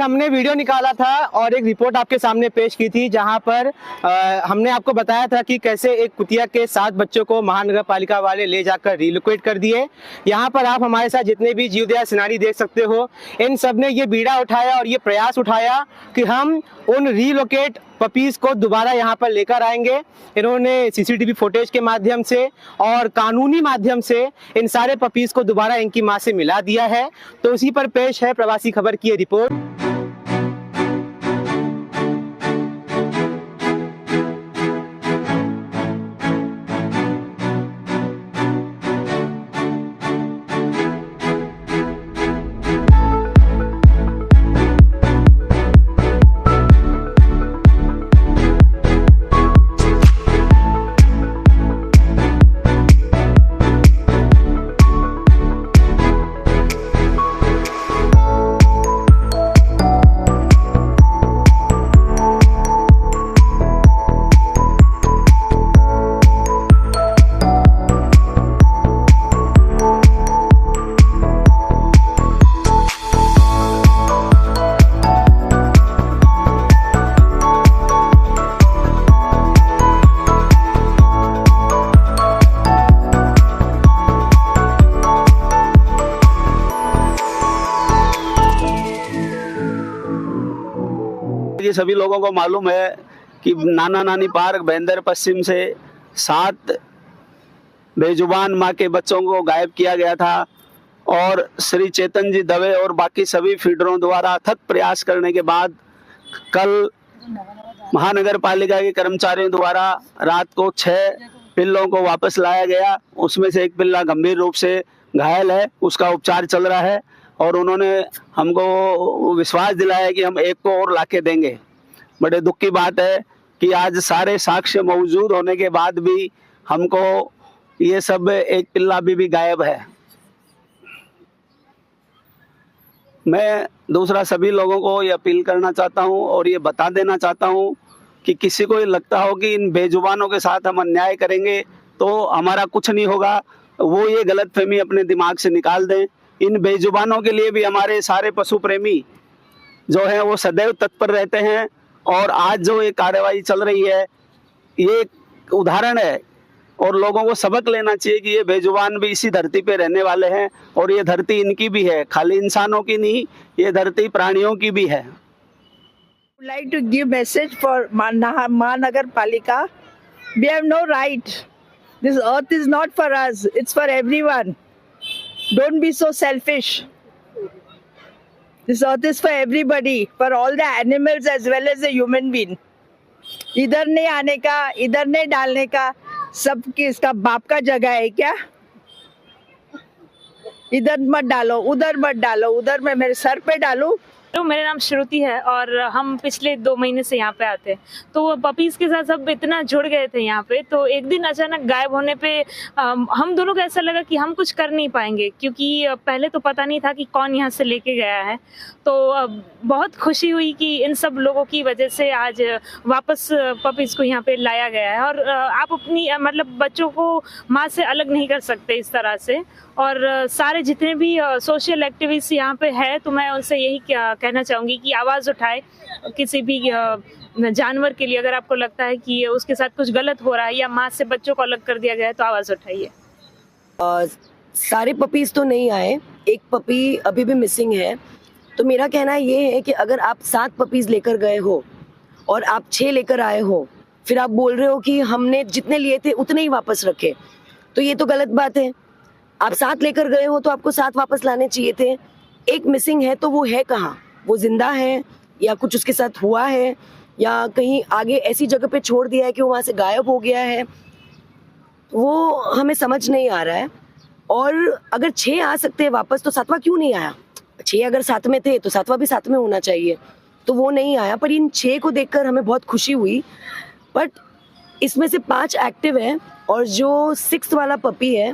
हमने वीडियो निकाला था और एक रिपोर्ट आपके सामने पेश की थी, जहां पर हमने आपको बताया था कि कैसे एक कुतिया के 7 बच्चों को महानगर पालिका वाले ले जाकर रिलोकेट कर दिए। यहां पर आप हमारे साथ जितने भी जीवदया सेनानी देख सकते हो, इन सब ने ये बीड़ा उठाया और ये प्रयास उठाया कि हम उन रिलोकेट पपीज को दोबारा यहाँ पर लेकर आएंगे। इन्होंने सीसीटीवी फुटेज के माध्यम से और कानूनी माध्यम से इन सारे पपीज को दोबारा इनकी मां से मिला दिया है। तो उसी पर पेश है प्रवासी खबर की ये रिपोर्ट। ये सभी लोगों को मालूम है कि नाना नानी पार्क भेंदर पश्चिम से 7 बेजुबान माँ के बच्चों को गायब किया गया था और श्री चेतन जी दवे और बाकी सभी फीडरों द्वारा अथक प्रयास करने के बाद कल महानगर पालिका के कर्मचारियों द्वारा रात को 6 पिल्लों को वापस लाया गया। उसमें से एक पिल्ला गंभीर रूप से घायल है, उसका उपचार चल रहा है और उन्होंने हमको विश्वास दिलाया कि हम एक को और लाके देंगे। बड़े दुख की बात है कि आज सारे साक्ष्य मौजूद होने के बाद भी हमको ये सब एक पिल्ला अभी भी गायब है। मैं दूसरा सभी लोगों को ये अपील करना चाहता हूँ और ये बता देना चाहता हूँ कि किसी को ये लगता हो कि इन बेजुबानों के साथ हम अन्याय करेंगे तो हमारा कुछ नहीं होगा, वो ये गलतफहमी अपने दिमाग से निकाल दें। इन बेजुबानों के लिए भी हमारे सारे पशु प्रेमी जो हैं वो सदैव तत्पर रहते हैं और आज जो ये कार्रवाई चल रही है ये एक उदाहरण है और लोगों को सबक लेना चाहिए कि ये बेजुबान भी इसी धरती पे रहने वाले हैं और ये धरती इनकी भी है, खाली इंसानों की नहीं, ये धरती प्राणियों की भी है। Like to give message for Mahanagar Palika. We have no right. This earth is not for us, it's for everyone. Don't be so selfish. This earth is for everybody, for all the animals as well as the human being. इधर नहीं आने का, इधर नहीं डालने का, सब किसका बाप का जगह है क्या? इधर मत डालो, उधर मत डालो, उधर मैं मेरे सर पे डालूं। तो मेरा नाम श्रुति है और हम पिछले 2 महीने से यहाँ पे आते हैं। तो पपीज के साथ सब इतना जुड़ गए थे यहाँ पे, तो एक दिन अचानक गायब होने पे हम दोनों को ऐसा लगा कि हम कुछ कर नहीं पाएंगे, क्योंकि पहले तो पता नहीं था कि कौन यहाँ से लेके गया है। तो बहुत खुशी हुई कि इन सब लोगों की वजह से आज वापस पपीज को यहाँ पे लाया गया है। और आप अपनी मतलब बच्चों को माँ से अलग नहीं कर सकते इस तरह से। और सारे जितने भी सोशल एक्टिविस्ट यहाँ पे है, तो मैं उनसे यही कहना चाहूँगी कि आवाज़ उठाए किसी भी जानवर के लिए। अगर आपको लगता है कि उसके साथ कुछ गलत हो रहा है या माँ से बच्चों को अलग कर दिया गया है तो आवाज़ उठाइए। सारे पपीज़ तो नहीं आए, एक पपी अभी भी मिसिंग है। तो मेरा कहना ये है कि अगर आप 7 पपीज़ लेकर गए हो और आप 6 लेकर आए हो, फिर आप बोल रहे हो कि हमने जितने लिए थे उतने ही वापस रखे, तो ये तो गलत बात है। आप 7 लेकर गए हो तो आपको 7 वापस लाने चाहिए थे। एक मिसिंग है तो वो है कहाँ? वो जिंदा है या कुछ उसके साथ हुआ है या कहीं आगे ऐसी जगह पे छोड़ दिया है कि वो वहाँ से गायब हो गया है, वो हमें समझ नहीं आ रहा है। और अगर 6 आ सकते हैं वापस तो 7वां क्यों नहीं आया? 6 अगर साथ में थे तो 7वां भी साथ में होना चाहिए, तो वो नहीं आया। पर इन 6 को देखकर हमें बहुत खुशी हुई। बट इसमें से 5 एक्टिव हैं और जो 6th वाला पपी है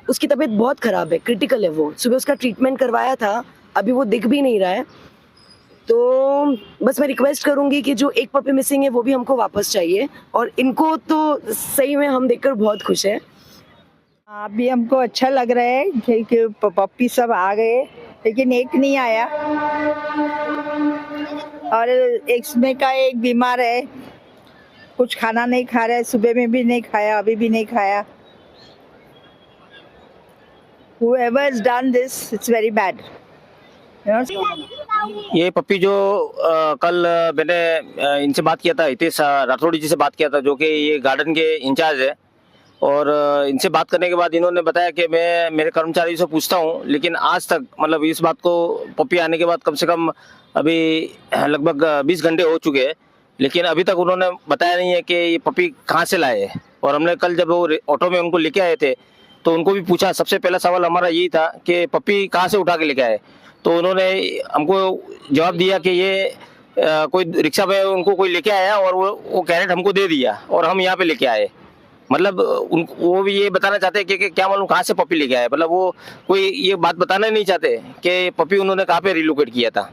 उसकी तबीयत बहुत ख़राब है, क्रिटिकल है। वो सुबह उसका ट्रीटमेंट करवाया था, अभी वो दिख भी नहीं रहा है। तो बस मैं रिक्वेस्ट करूंगी कि जो एक पपी मिसिंग है वो भी हमको वापस चाहिए, और इनको तो सही में हम देखकर बहुत खुश हैं। अभी हमको अच्छा लग रहा है कि पपी सब आ गए, लेकिन एक नहीं आया। और इसमें का एक बीमार है, कुछ खाना नहीं खा रहा है, सुबह में भी नहीं खाया, अभी भी नहीं खाया. Whoever has done this, it's very bad. You know? ये पप्पी जो कल मैंने इनसे बात किया था, हितेश राठौड़ी जी से बात किया था, जो कि ये गार्डन के इंचार्ज है. और इनसे बात करने के बाद इन्होंने बताया कि मैं मेरे कर्मचारी से पूछता हूँ, लेकिन आज तक मतलब इस बात को पप्पी आने के बाद कम से कम अभी लगभग 20 घंटे हो चुके हैं, लेकिन अभी तक उन्होंने बताया नहीं है कि ये पप्पी कहाँ से लाए हैं. और हमने कल जब वो ऑटो में उनको लेके आए थे तो उनको भी पूछा. सबसे पहला सवाल हमारा यही था कि पप्पी कहाँ से उठा के लेके आए. तो उन्होंने हमको जवाब दिया कि ये कोई रिक्शा में उनको कोई लेके आया और वो कैरेट हमको दे दिया और हम यहाँ पे लेके आए. मतलब वो भी ये बताना चाहते हैं कि क्या मालूम कहाँ से पप्पी लेके आए. मतलब वो कोई ये बात बताना नहीं चाहते कि पप्पी उन्होंने कहाँ पे रिलोकेट किया था,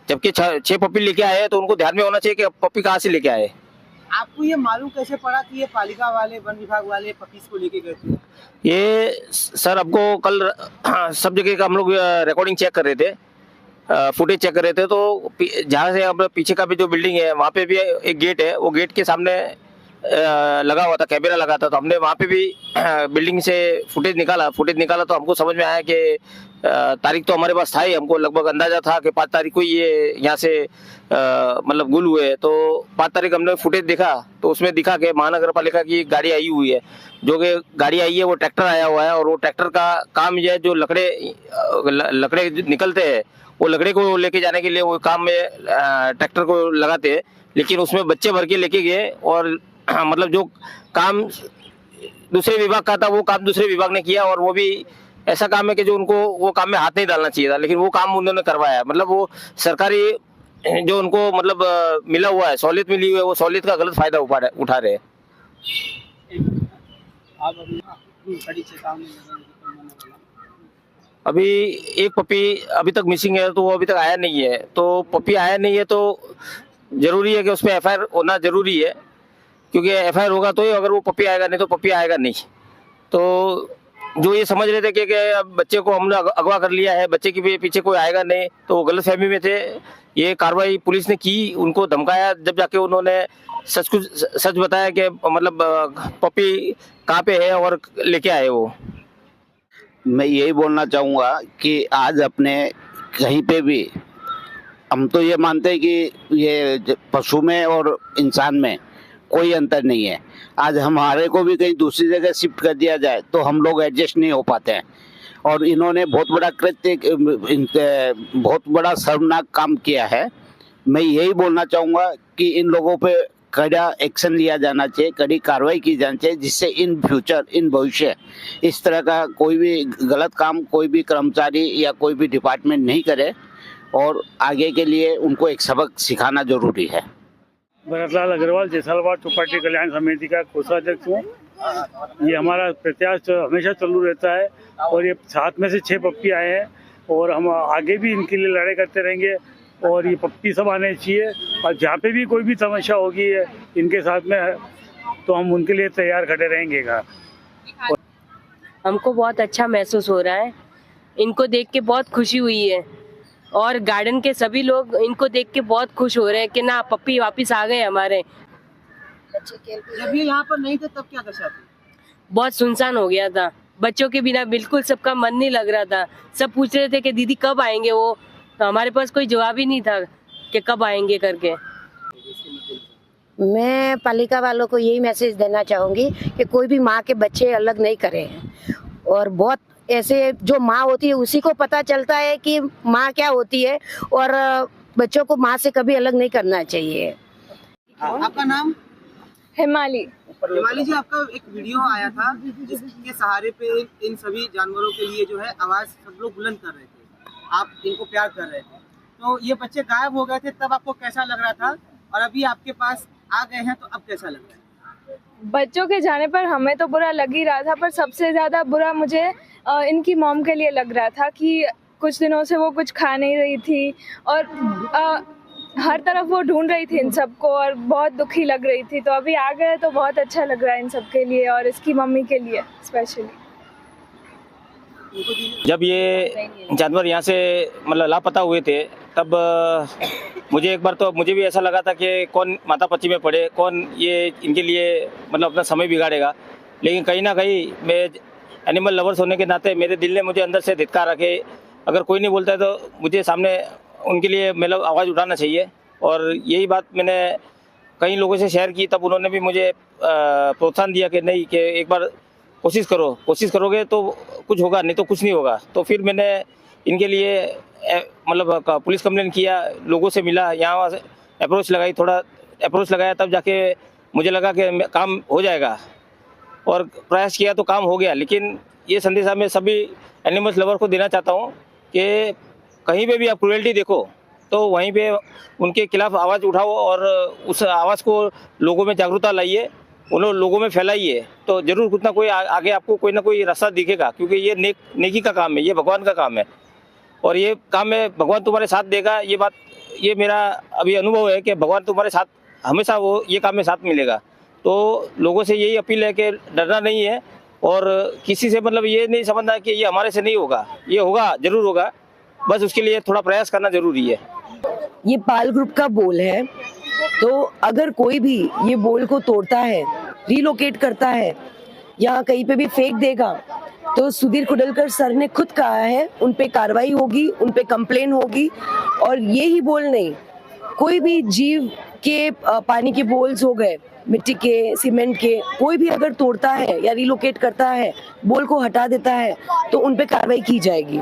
जबकि 6 पप्पी लेके आए हैं. तो उनको ध्यान में होना चाहिए कि पप्पी कहाँ से लेके आए. आपको ये मालूम कैसे पड़ा कि ये पालिका वाले, वन विभाग वाले पपीज को लेके गए थे? ये सर हमको कल सब जगह का हम लोग रिकॉर्डिंग चेक कर रहे थे, फुटेज चेक कर रहे थे. तो जहाँ से हम पीछे का भी जो बिल्डिंग है वहाँ पे भी एक गेट है, वो गेट के सामने लगा हुआ था, कैमरा लगा था. तो हमने वहाँ पे भी बिल्डिंग से फुटेज निकाला तो हमको समझ में आया कि तारीख तो हमारे पास था ही. हमको लगभग अंदाजा था कि 5 तारीख को ये यहाँ से मतलब गुल हुए. तो 5 तारीख हमने फुटेज देखा तो उसमें दिखा कि महानगर पालिका की गाड़ी आई हुई है. जो कि गाड़ी आई है वो ट्रैक्टर आया हुआ है, और वो ट्रैक्टर का काम ये जो लकड़े निकलते हैं वो लकड़े को लेके जाने के लिए वो काम में ट्रैक्टर को लगाते हैं. लेकिन उसमें बच्चे भर के लेके गए और मतलब जो काम दूसरे विभाग का था वो काम दूसरे विभाग ने किया. और वो भी ऐसा काम है कि जो उनको वो काम में हाथ नहीं डालना चाहिए था, लेकिन वो काम उन्होंने करवाया. मतलब वो सरकारी जो उनको मतलब मिला हुआ है, सहूलियत मिली हुई है, वो सहूलियत का गलत फायदा उठा रहे हैं. अभी एक पपी अभी तक मिसिंग है, तो वो अभी तक आया नहीं है. तो पपी आया नहीं है तो जरूरी है कि उस पर FIR होना जरूरी है, क्योंकि FIR होगा तो ही, अगर वो पपी आएगा नहीं तो पपी आएगा नहीं. तो जो ये समझ रहे थे कि अब बच्चे को हमने अगवा कर लिया है, बच्चे के पीछे कोई आएगा नहीं, तो वो गलतफहमी में थे. ये कार्रवाई पुलिस ने की, उनको धमकाया, जब जाके उन्होंने सच बताया कि मतलब पपी कहाँ पे है और लेके आए वो. मैं यही बोलना चाहूँगा कि आज अपने कहीं पे भी हम तो ये मानते हैं कि ये पशु में और इंसान में कोई अंतर नहीं है. आज हमारे को भी कहीं दूसरी जगह शिफ्ट कर दिया जाए तो हम लोग एडजस्ट नहीं हो पाते हैं. और इन्होंने बहुत बड़ा कृत्य, बहुत बड़ा शर्मनाक काम किया है. मैं यही बोलना चाहूँगा कि इन लोगों पे कड़ा एक्शन लिया जाना चाहिए, कड़ी कार्रवाई की जानी चाहिए, जिससे इन फ्यूचर, इन भविष्य इस तरह का कोई भी गलत काम कोई भी कर्मचारी या कोई भी डिपार्टमेंट नहीं करे. और आगे के लिए उनको एक सबक सिखाना जरूरी है. भरतलाल अग्रवाल, जैसलवाड़ चौपाटी कल्याण समिति का कोषाध्यक्ष हूँ. ये हमारा प्रत्याश हमेशा चालू रहता है और ये 7 में से 6 पप्पी आए हैं और हम आगे भी इनके लिए लड़ाई करते रहेंगे. और ये पप्पी सब आने चाहिए और जहाँ पे भी कोई भी समस्या होगी इनके साथ में तो हम उनके लिए तैयार खड़े रहेंगे. हमको बहुत अच्छा महसूस हो रहा है, इनको देख के बहुत खुशी हुई है और गार्डन के सभी लोग इनको देख के बहुत खुश हो रहे हैं कि ना पप्पी वापस आ गए हमारे. जब ये यहाँ पर नहीं थे तब क्या दशा थी? बहुत सुनसान हो गया था, बच्चों के बिना बिल्कुल सबका मन नहीं लग रहा था. सब पूछ रहे थे कि दीदी कब आएंगे वो, तो हमारे पास कोई जवाब ही नहीं था कि कब आएंगे करके. मैं पालिका वालों को यही मैसेज देना चाहूँगी कि कोई भी माँ के बच्चे अलग नहीं करें. और बहुत ऐसे जो माँ होती है उसी को पता चलता है कि माँ क्या होती है, और बच्चों को माँ से कभी अलग नहीं करना चाहिए. आपका नाम? हिमाली. हिमाली जी, आपका एक वीडियो आया था जिसके सहारे पे इन सभी जानवरों के लिए जो है आवाज सब लोग बुलंद कर रहे थे, आप इनको प्यार कर रहे थे. तो ये बच्चे गायब हो गए थे, तब आपको कैसा लग रहा था? और अभी आपके पास आ गए हैं तो अब कैसा लग रहा है? बच्चों के जाने पर हमें तो बुरा लग ही रहा था, पर सबसे ज़्यादा बुरा मुझे इनकी मॉम के लिए लग रहा था कि कुछ दिनों से वो कुछ खा नहीं रही थी और हर तरफ वो ढूंढ रही थी इन सबको और बहुत दुखी लग रही थी. तो अभी आ गए तो बहुत अच्छा लग रहा है इन सब के लिए और इसकी मम्मी के लिए स्पेशली. जब ये जानवर यहाँ से मतलब लापता हुए थे तब मुझे एक बार तो मुझे भी ऐसा लगा था कि कौन माता पच्ची में पड़े, कौन ये इनके लिए मतलब अपना समय बिगाड़ेगा। लेकिन कहीं ना कहीं मैं एनिमल लवर्स होने के नाते मेरे दिल ने मुझे अंदर से धिक्कारा कि अगर कोई नहीं बोलता है तो मुझे सामने उनके लिए मतलब आवाज़ उठाना चाहिए। और यही बात मैंने कई लोगों से शेयर की, तब उन्होंने भी मुझे प्रोत्साहन दिया कि नहीं, कि एक बार कोशिश करो, कोशिश करोगे तो कुछ होगा, नहीं तो कुछ नहीं होगा। तो फिर मैंने इनके लिए मतलब पुलिस कंप्लेंट किया, लोगों से मिला, यहाँ अप्रोच लगाई, थोड़ा अप्रोच लगाया, तब जाके मुझे लगा कि काम हो जाएगा और प्रयास किया तो काम हो गया। लेकिन ये संदेशा मैं सभी एनिमल्स लवर को देना चाहता हूँ कि कहीं पे भी आप क्रूएल्टी देखो तो वहीं पे उनके खिलाफ आवाज़ उठाओ और उस आवाज़ को लोगों में जागरूकता लाइए, उन लोगों में फैलाइए, तो ज़रूर कुछ ना कोई आगे आपको कोई ना कोई रास्ता दिखेगा। क्योंकि ये नेकी का काम है, ये भगवान का काम है और ये काम में भगवान तुम्हारे साथ देगा। ये बात, ये मेरा अभी अनुभव है कि भगवान तुम्हारे साथ हमेशा वो ये काम में साथ मिलेगा। तो लोगों से यही अपील है कि डरना नहीं है और किसी से मतलब ये नहीं समझना कि ये हमारे से नहीं होगा, ये होगा, ज़रूर होगा, बस उसके लिए थोड़ा प्रयास करना ज़रूरी है। ये पाल ग्रुप का बोल है, तो अगर कोई भी ये बोल को तोड़ता है, रिलोकेट करता है या कहीं पे भी फेंक देगा, तो सुधीर कुडलकर सर ने खुद कहा है उन पे कार्रवाई होगी, उन पे कंप्लेन होगी। और ये ही बोल नहीं, कोई भी जीव के पानी के बोल्स हो गए, मिट्टी के, सीमेंट के, कोई भी अगर तोड़ता है या रिलोकेट करता है, बोल को हटा देता है, तो उन पे कार्रवाई की जाएगी।